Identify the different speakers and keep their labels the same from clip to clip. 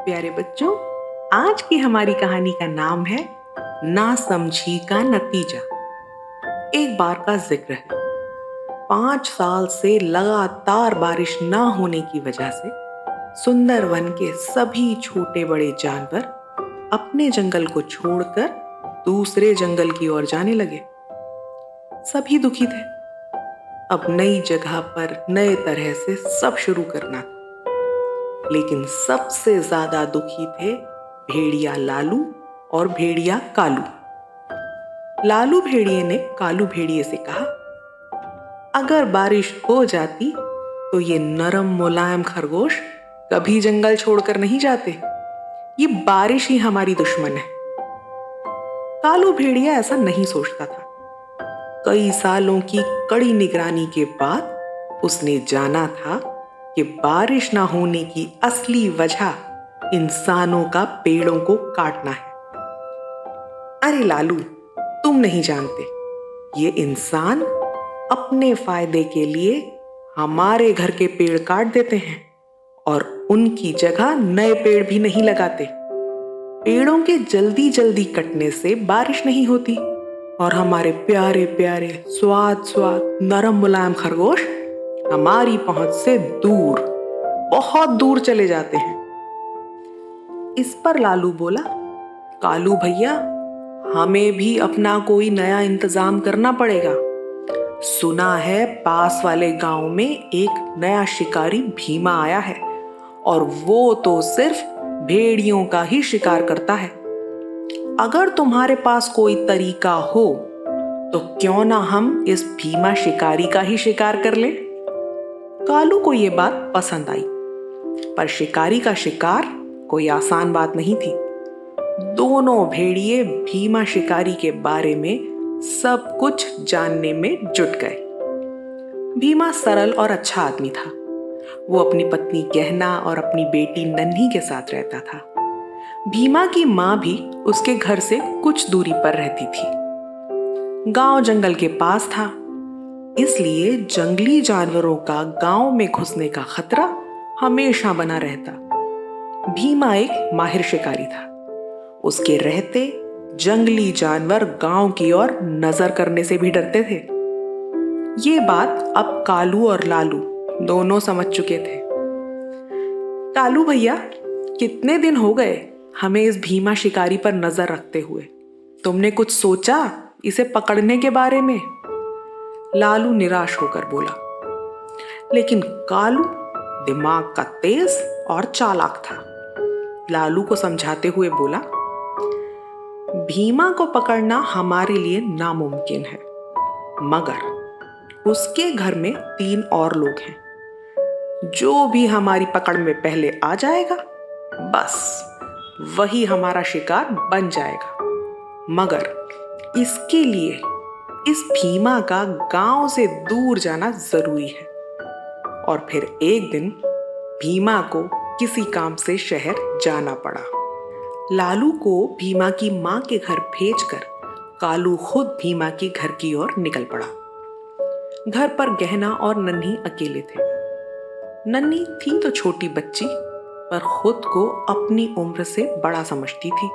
Speaker 1: प्यारे बच्चों, आज की हमारी कहानी का नाम है नासमझी का नतीजा। एक बार का जिक्र है। 5 साल से लगातार बारिश ना होने की वजह से सुंदर वन के सभी छोटे बड़े जानवर अपने जंगल को छोड़कर दूसरे जंगल की ओर जाने लगे। सभी दुखी थे। अब नई जगह पर नए तरह से सब शुरू करना था। लेकिन सबसे ज्यादा दुखी थे भेड़िया लालू और भेड़िया कालू। लालू भेड़िए ने कालू भेड़िए से कहा, अगर बारिश हो जाती तो ये नरम मुलायम खरगोश कभी जंगल छोड़कर नहीं जाते। ये बारिश ही हमारी दुश्मन है। कालू भेड़िया ऐसा नहीं सोचता था। कई सालों की कड़ी निगरानी के बाद उसने जाना था कि बारिश ना होने की असली वजह इंसानों का पेड़ों को काटना है। अरे लालू, तुम नहीं जानते, ये इंसान अपने फायदे के लिए हमारे घर के पेड़ काट देते हैं और उनकी जगह नए पेड़ भी नहीं लगाते। पेड़ों के जल्दी जल्दी कटने से बारिश नहीं होती और हमारे प्यारे प्यारे स्वाद नरम मुलायम खरगोश हमारी पहुंच से दूर, बहुत दूर चले जाते हैं। इस पर लालू बोला, कालू भैया, हमें भी अपना कोई नया इंतजाम करना पड़ेगा। सुना है पास वाले गांव में एक नया शिकारी भीमा आया है और वो तो सिर्फ भेड़ियों का ही शिकार करता है। अगर तुम्हारे पास कोई तरीका हो तो क्यों ना हम इस भीमा शिकारी का ही शिकार कर लें। कालू को यह बात पसंद आई, पर शिकारी का शिकार कोई आसान बात नहीं थी। दोनों भेड़िए भीमा शिकारी के बारे में सब कुछ जानने में जुट गए। भीमा सरल और अच्छा आदमी था। वो अपनी पत्नी गहना और अपनी बेटी नन्ही के साथ रहता था। भीमा की माँ भी उसके घर से कुछ दूरी पर रहती थी। गांव जंगल के पास था, इसलिए जंगली जानवरों का गांव में घुसने का खतरा हमेशा बना रहता। भीमा एक माहिर शिकारी था। उसके रहते जंगली जानवर गांव की ओर नजर करने से भी डरते थे। ये बात अब कालू और लालू दोनों समझ चुके थे। कालू भैया, कितने दिन हो गए हमें इस भीमा शिकारी पर नजर रखते हुए। तुमने कुछ सोचा इसे पकड़ने के बारे में? लालू निराश होकर बोला। लेकिन कालू दिमाग का तेज और चालाक था। लालू को समझाते हुए बोला, भीमा को पकड़ना हमारे लिए नामुमकिन है, मगर उसके घर में 3 और लोग हैं। जो भी हमारी पकड़ में पहले आ जाएगा, बस वही हमारा शिकार बन जाएगा। मगर इसके लिए इस भीमा का गांव से दूर जाना जरूरी है। और फिर एक दिन भीमा को किसी काम से शहर जाना पड़ा। लालू को भीमा की मां के घर भेजकर कालू खुद भीमा के घर की ओर निकल पड़ा। घर पर गहना और नन्ही अकेले थे। नन्ही थी तो छोटी बच्ची, पर खुद को अपनी उम्र से बड़ा समझती थी।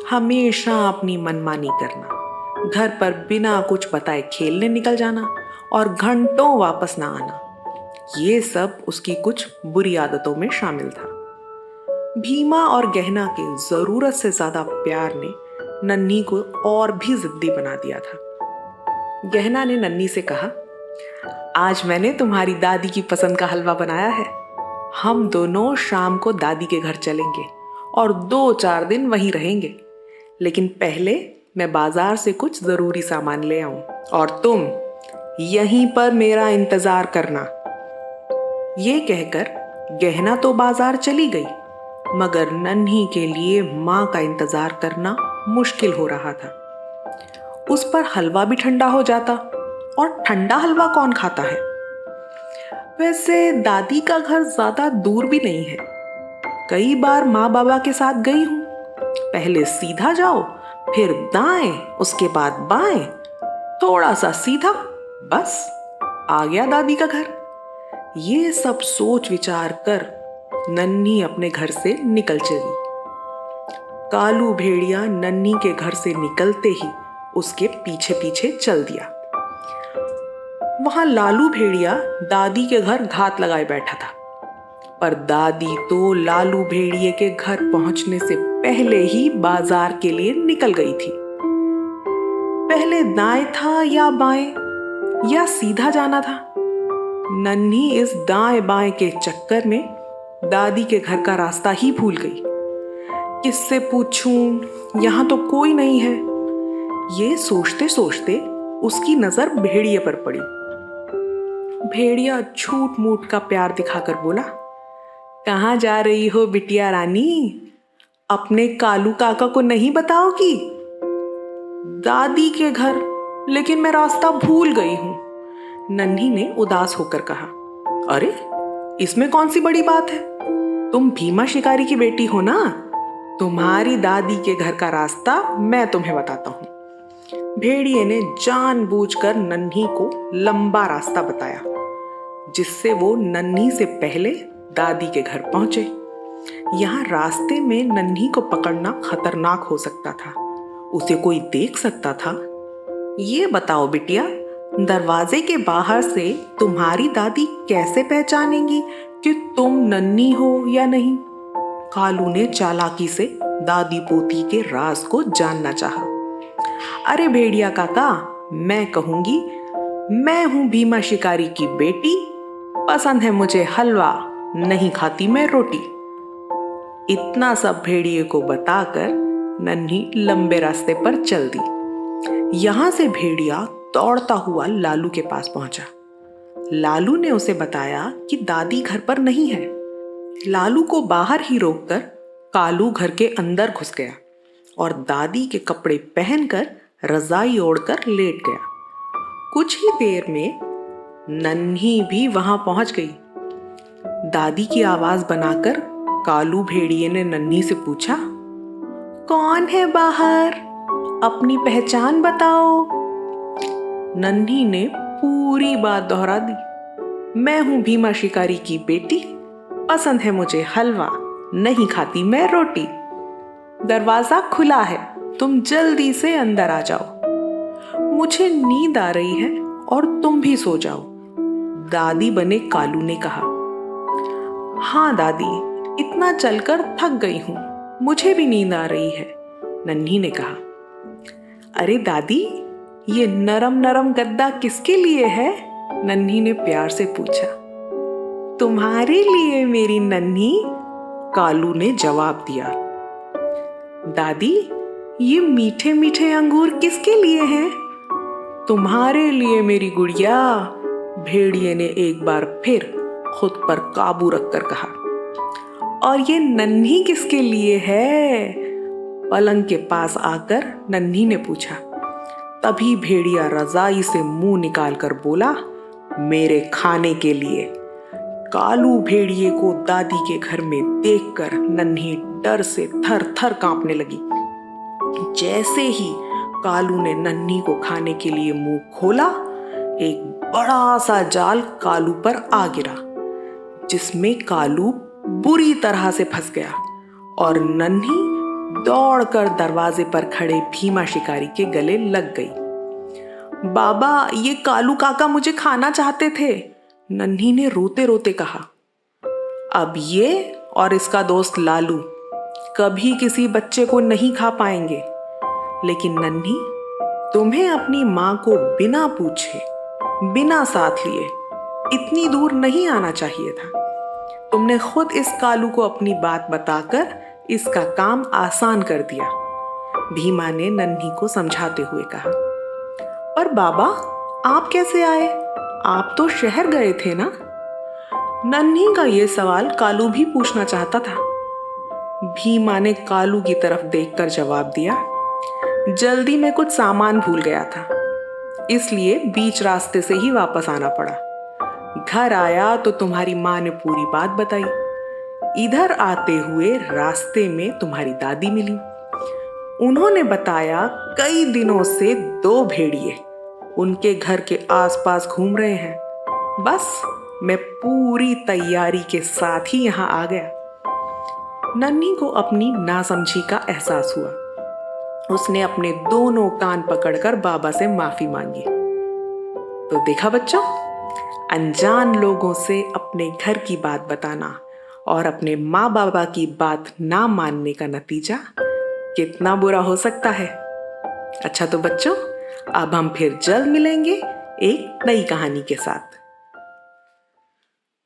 Speaker 1: हमेशा अपनी मनमानी करना, घर पर बिना कुछ बताए खेलने निकल जाना और घंटों वापस ना आना, ये सब उसकी कुछ बुरी आदतों में शामिल था। भीमा और गहना के जरूरत से ज्यादा प्यार ने नन्ही को और भी जिद्दी बना दिया था। गहना ने नन्ही से कहा, आज मैंने तुम्हारी दादी की पसंद का हलवा बनाया है। हम दोनों शाम को दादी के घर चलेंगे और 2-4 दिन वहीं रहेंगे। लेकिन पहले मैं बाजार से कुछ जरूरी सामान ले आऊं और तुम यहीं पर मेरा इंतजार करना। ये कहकर गहना तो बाजार चली गई, मगर नन्ही के लिए मां का इंतजार करना मुश्किल हो रहा था। उस पर हलवा भी ठंडा हो जाता, और ठंडा हलवा कौन खाता है। वैसे दादी का घर ज्यादा दूर भी नहीं है। कई बार माँ बाबा के साथ गई हूं। पहले सीधा जाओ, फिर दाएं, उसके बाद बाएं, थोड़ा सा सीधा, बस आ गया दादी का घर। ये सब सोच विचार कर नन्ही अपने घर से निकल चली। कालू भेड़िया नन्ही के घर से निकलते ही उसके पीछे पीछे चल दिया। वहां लालू भेड़िया दादी के घर घात लगाए बैठा था, पर दादी तो लालू भेड़िए के घर पहुंचने से पहले ही बाजार के लिए निकल गई थी। पहले दाएं था या बाएं या सीधा जाना था। नन्ही इस दाएं बाएं के चक्कर में दादी के घर का रास्ता ही भूल गई। किससे पूछूं, यहां तो कोई नहीं है। ये सोचते सोचते उसकी नजर भेड़िए पर पड़ी। भेड़िया झूठ मूठ का प्यार दिखाकर बोला, कहाँ जा रही हो बिटिया रानी? अपने कालू काका को नहीं बताओगी? दादी के घर, लेकिन मैं रास्ता भूल गई हूं, नन्ही ने उदास होकर कहा। अरे, इसमें कौन सी बड़ी बात है? तुम भीमा शिकारी की बेटी हो ना। तुम्हारी दादी के घर का रास्ता मैं तुम्हें बताता हूं। भेड़िए ने जानबूझकर नन्ही को लंबा रास्ता बताया, जिससे वो नन्ही से पहले दादी के घर पहुंचे। यहाँ रास्ते में नन्ही को पकड़ना खतरनाक हो सकता था, उसे कोई देख सकता था। ये बताओ बिटिया, दरवाजे के बाहर से तुम्हारी दादी कैसे पहचानेंगी कि तुम नन्ही हो या नहीं? कालू ने चालाकी से दादी पोती के राज को जानना चाहा। अरे भेड़िया काका, मैं कहूंगी, मैं हूं भीमा शिकारी की बेटी, पसंद है मुझे हलवा, नहीं खाती मैं रोटी। इतना सब भेड़िए को बताकर नन्ही लंबे रास्ते पर चल दी। यहां से भेड़िया दौड़ता हुआ लालू के पास पहुंचा। लालू ने उसे बताया कि दादी घर पर नहीं है। लालू को बाहर ही रोककर कालू घर के अंदर घुस गया और दादी के कपड़े पहनकर रजाई ओढ़कर लेट गया। कुछ ही देर में नन्ही भी वहां पहुंच गई। दादी की आवाज बनाकर कालू भेड़िए ने नन्ही से पूछा, कौन है बाहर? अपनी पहचान बताओ। नन्ही ने पूरी बात दोहरा दी। मैं हूं भीमा शिकारी की बेटी, पसंद है मुझे हलवा, नहीं खाती मैं रोटी। दरवाजा खुला है, तुम जल्दी से अंदर आ जाओ। मुझे नींद आ रही है और तुम भी सो जाओ, दादी बने कालू ने कहा। हाँ दादी, इतना चलकर थक गई हूं, मुझे भी नींद आ रही है, नन्ही ने कहा। अरे दादी, ये नरम नरम गद्दा किसके लिए है? नन्ही ने प्यार से पूछा। तुम्हारे लिए मेरी नन्ही, कालू ने जवाब दिया। दादी, ये मीठे मीठे अंगूर किसके लिए हैं? तुम्हारे लिए मेरी गुड़िया, भेड़िए ने एक बार फिर खुद पर काबू रखकर कहा। और ये नन्ही किसके लिए है? पलंग के पास आकर नन्ही ने पूछा। तभी भेड़िया रजाई से मुंह निकालकर बोला, मेरे खाने के लिए। कालू भेड़िए को दादी के घर में देखकर नन्ही डर से थर थर कांपने लगी। जैसे ही कालू ने नन्ही को खाने के लिए मुंह खोला, एक बड़ा सा जाल कालू पर आ गिरा, जिसमें कालू बुरी तरह से फंस गया और नन्ही दौड़कर दरवाजे पर खड़े भीमा शिकारी के गले लग गई। बाबा, ये कालू काका मुझे खाना चाहते थे, नन्ही ने रोते रोते कहा। अब ये और इसका दोस्त लालू कभी किसी बच्चे को नहीं खा पाएंगे, लेकिन नन्ही, तुम्हें अपनी मां को बिना पूछे, बिना साथ लिए इतनी दूर नहीं आना चाहिए था। तुमने खुद इस कालू को अपनी बात बताकर इसका काम आसान कर दिया, भीमा ने नन्ही को समझाते हुए कहा। पर बाबा, आप कैसे आए? आप तो शहर गए थे ना? नन्ही का यह सवाल कालू भी पूछना चाहता था। भीमा ने कालू की तरफ देखकर जवाब दिया, जल्दी में कुछ सामान भूल गया था, इसलिए बीच रास्ते से ही वापस आना पड़ा। घर आया तो तुम्हारी माँ ने पूरी बात बताई। इधर आते हुए रास्ते में तुम्हारी दादी मिली। उन्होंने बताया कई दिनों से 2 भेड़िए उनके घर के आसपास घूम रहे हैं। बस मैं पूरी तैयारी के साथ ही यहाँ आ गया। नन्ही को अपनी नासमझी का एहसास हुआ। उसने अपने दोनों कान पकड़कर बाबा से माफी मांगी। तो देखा बच्चों, अनजान लोगों से अपने घर की बात बताना और अपने माँ बाबा की बात ना मानने का नतीजा कितना बुरा हो सकता है। अच्छा तो बच्चों, अब हम फिर जल्द मिलेंगे एक नई कहानी के साथ।